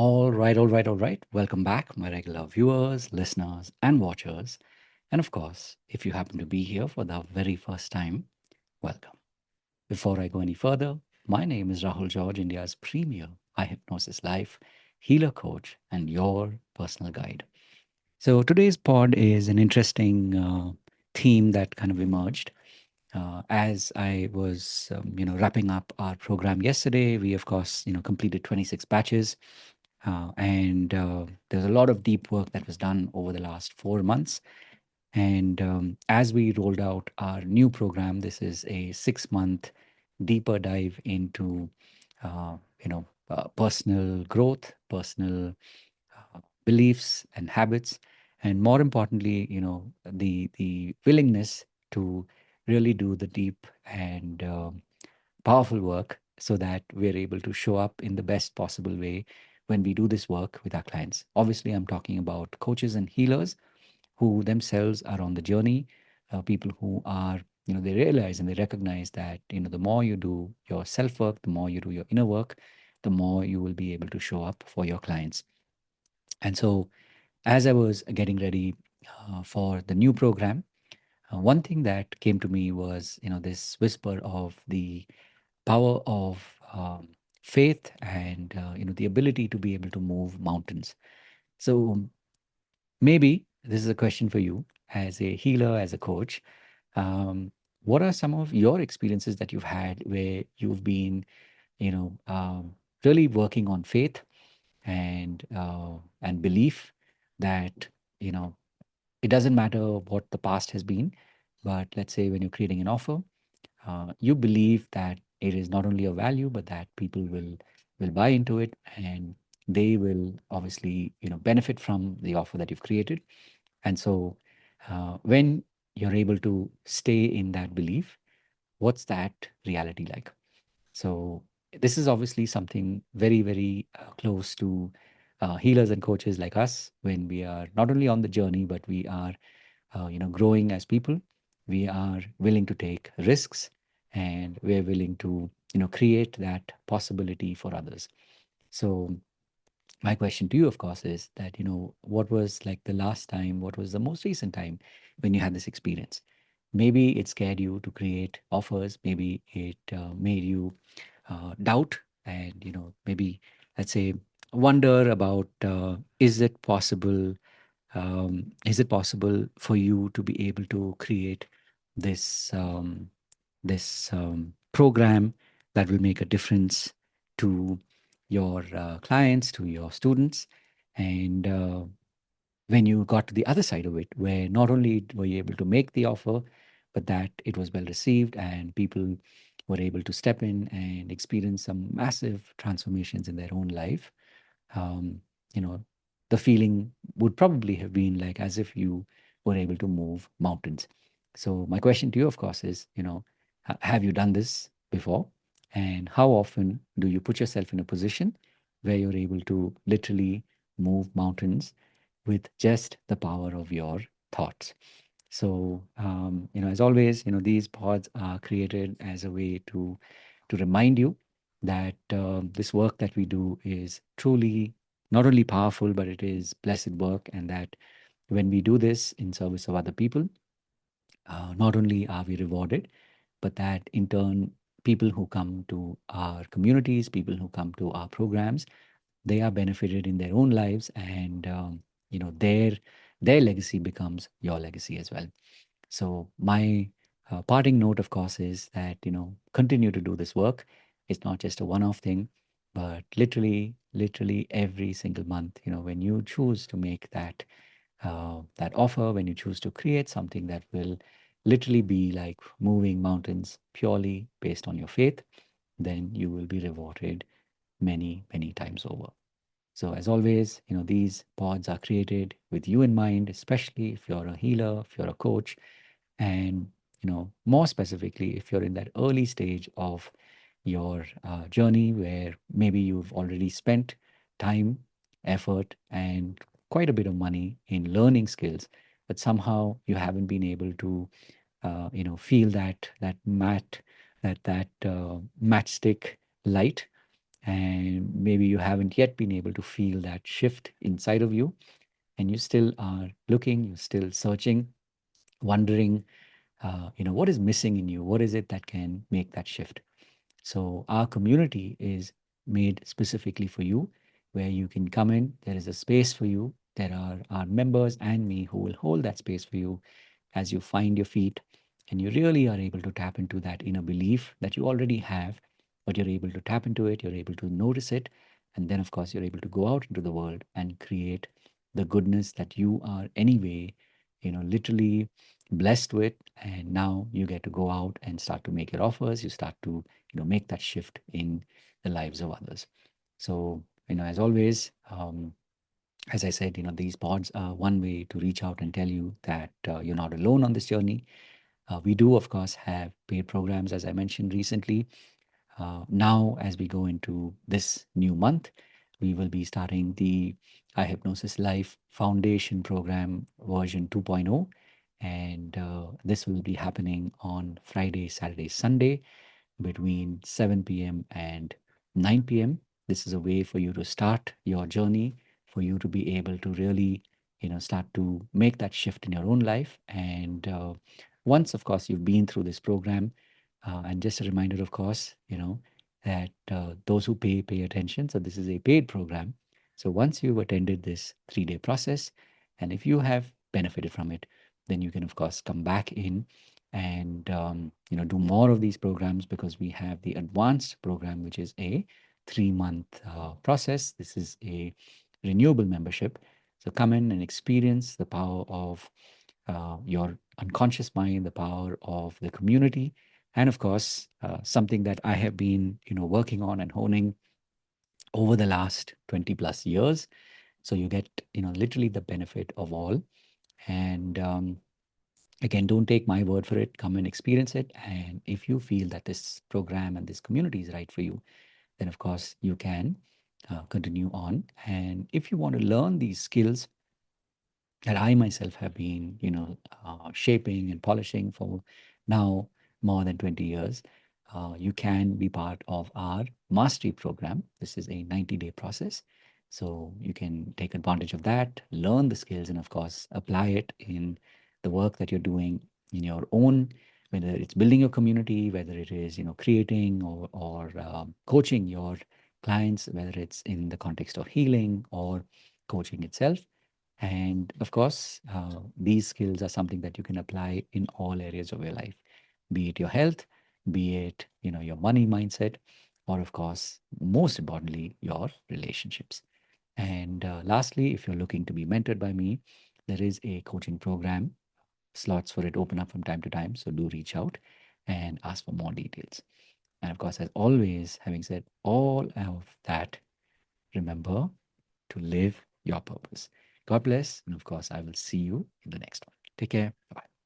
All right. Welcome back, my regular viewers, listeners, and watchers. And of course, if you happen to be here for the very first time, welcome. Before I go any further, my name is Rahul George, India's premier eye hypnosis life healer coach and your personal guide. So today's pod is an interesting theme that kind of emerged as I was, wrapping up our program yesterday. We, of course, completed 26 batches, and there's a lot of deep work that was done over the last 4 months. And as we rolled out our new program, this is a 6 month deeper dive into, personal growth, personal beliefs and habits, and more importantly, the willingness to really do the deep and powerful work so that we're able to show up in the best possible way when we do this work with our clients. Obviously, I'm talking about coaches and healers who themselves are on the journey, people who are, they realize and they recognize that, the more you do your self work, the more you do your inner work, the more you will be able to show up for your clients. And so, as I was getting ready for the new program, one thing that came to me was, this whisper of the power of faith and the ability to be able to move mountains. So maybe this is a question for you as a healer, as a coach. Um, what are some of your experiences that you've had where you've been, you know, um, really working on faith and belief that you know it doesn't matter what the past has been, but let's say when you're creating an offer, you believe that it is not only a value, but that people will buy into it and they will obviously benefit from the offer that you've created. And so when you're able to stay in that belief, what's that reality like? So this is obviously something very, very close to healers and coaches like us when we are not only on the journey, but we are, growing as people. We are willing to take risks, and we're willing to, create that possibility for others. So my question to you, of course, is that, what was like the last time, what was the most recent time when you had this experience? Maybe it scared you to create offers. Maybe it made you doubt and, maybe, let's say, wonder about is it possible for you to be able to create this program that will make a difference to your clients, to your students, and when you got to the other side of it, where not only were you able to make the offer, but that it was well received and people were able to step in and experience some massive transformations in their own life. um, you know, the feeling would probably have been like as if you were able to move mountains. So my question to you, of course, is, have you done this before? And how often do you put yourself in a position where you're able to literally move mountains with just the power of your thoughts? So, as always, these pods are created as a way to remind you that this work that we do is truly not only powerful, but it is blessed work, and that when we do this in service of other people, not only are we rewarded, but that in turn, people who come to our communities, people who come to our programs, they are benefited in their own lives, and their legacy becomes your legacy as well. So my parting note, of course, is that continue to do this work. It's not just a one-off thing, but literally every single month. When you choose to make that offer, when you choose to create something that will literally be like moving mountains purely based on your faith, then you will be rewarded many times over. So as always, these pods are created with you in mind, especially if you're a healer, if you're a coach, and more specifically, if you're in that early stage of your journey where maybe you've already spent time, effort, and quite a bit of money in learning skills, but somehow you haven't been able to, feel that matchstick light and maybe you haven't yet been able to feel that shift inside of you, and you still are looking, you're still searching, wondering, what is missing in you? What is it that can make that shift? So our community is made specifically for you, where you can come in. There is a space for you. There are our members and me who will hold that space for you as you find your feet, and you really are able to tap into that inner belief that you already have, but you're able to tap into it, you're able to notice it, and then of course you're able to go out into the world and create the goodness that you are anyway, literally blessed with. And now you get to go out and start to make your offers, you start to make that shift in the lives of others. So as always, as I said, these pods are one way to reach out and tell you that you're not alone on this journey. We do, of course, have paid programs, as I mentioned recently. Now, as we go into this new month, we will be starting the I Hypnosis Life Foundation Program version 2.0. And this will be happening on Friday, Saturday, Sunday between 7 p.m. and 9 p.m. This is a way for you to start your journey, for you to be able to really, start to make that shift in your own life. And once, of course, you've been through this program, and just a reminder, of course, that those who pay attention. So this is a paid program. So once you've attended this 3-day process, and if you have benefited from it, then you can, of course, come back in and do more of these programs, because we have the advanced program, which is a 3-month process. This is a renewable membership. So come in and experience the power of your unconscious mind, the power of the community, and of course, something that I have been working on and honing over the last 20 plus years. So you get literally the benefit of all. And again, don't take my word for it. Come and experience it. And if you feel that this program and this community is right for you, then of course you can continue on. And if you want to learn these skills that I myself have been, shaping and polishing for now more than 20 years, you can be part of our mastery program. This is a 90-day process. So you can take advantage of that, learn the skills, and of course, apply it in the work that you're doing in your own, whether it's building your community, whether it is, creating or coaching your clients, whether it's in the context of healing or coaching itself. And of course, these skills are something that you can apply in all areas of your life, be it your health, be it your money mindset, or of course, most importantly, your relationships. And lastly, if you're looking to be mentored by me, there is a coaching program. Slots for it open up from time to time, so do reach out and ask for more details. And of course, as always, having said all of that, remember to live your purpose. God bless. And of course, I will see you in the next one. Take care. Bye.